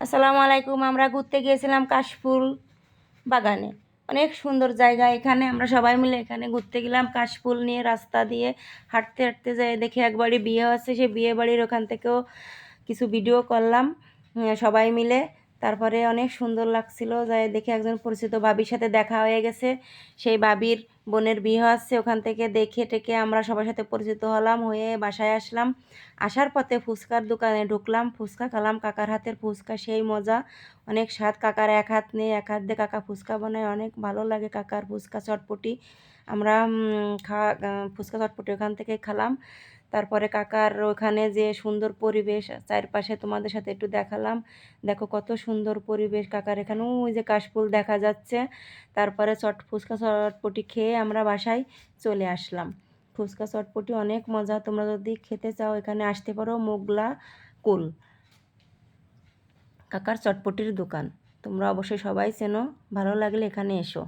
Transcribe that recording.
আসসালামু আলাইকুম। আমরা ঘুরতে গিয়েছিলাম কাশফুল বাগানে। অনেক সুন্দর জায়গা। এখানে আমরা সবাই মিলে এখানে ঘুরতে গেলাম। কাশফুল নিয়ে রাস্তা দিয়ে হাঁটতে হাঁটতে যাই দেখি একবারই বিয়ে হচ্ছে, সেই বিয়ে বাড়ির ওখান থেকেও কিছু ভিডিও করলাম সবাই মিলে। তারপরে অনেক সুন্দর লাগছিল, যাই দেখে একজন পরিচিত ভাবির সাথে দেখা হয়ে গেছে। সেই ভাবির বোনের বিয়ে হচ্ছে, ওখান থেকে দেখে টেকে আমরা সবার সাথে পরিচিত হলাম, হয়ে বাসায় আসলাম। আসার পথে ফুচকার দোকানে ঢুকলাম, ফুচকা খেলাম। কাকার হাতের ফুচকা সেই মজা, অনেক স্বাদ। কাকার এক হাত নিয়ে এক হাত দিয়ে কাকা ফুচকা বানায়, অনেক ভালো লাগে কাকার ফুচকা চটপটি। আমরা ফুচকা চটপটি ওখান থেকে খেলাম। তারপরে কাকার ওখানে যে সুন্দর পরিবেশ, চারপাশে তোমাদের সাথে একটু দেখালাম। দেখো কত সুন্দর পরিবেশ কাকার এখানে, ওই যে কাশফুল দেখা যাচ্ছে। তারপরে ফুচকা চটপটি খেয়ে আমরা বাসায় চলে আসলাম। ফুচকা চটপটি অনেক মজা, তোমরা যদি খেতে চাও এখানে আসতে পারো। মোগলা কুল কাকার চটপটির দোকান, তোমরা অবশ্যই সবাই চেনো। ভালো লাগলে এখানে এসো।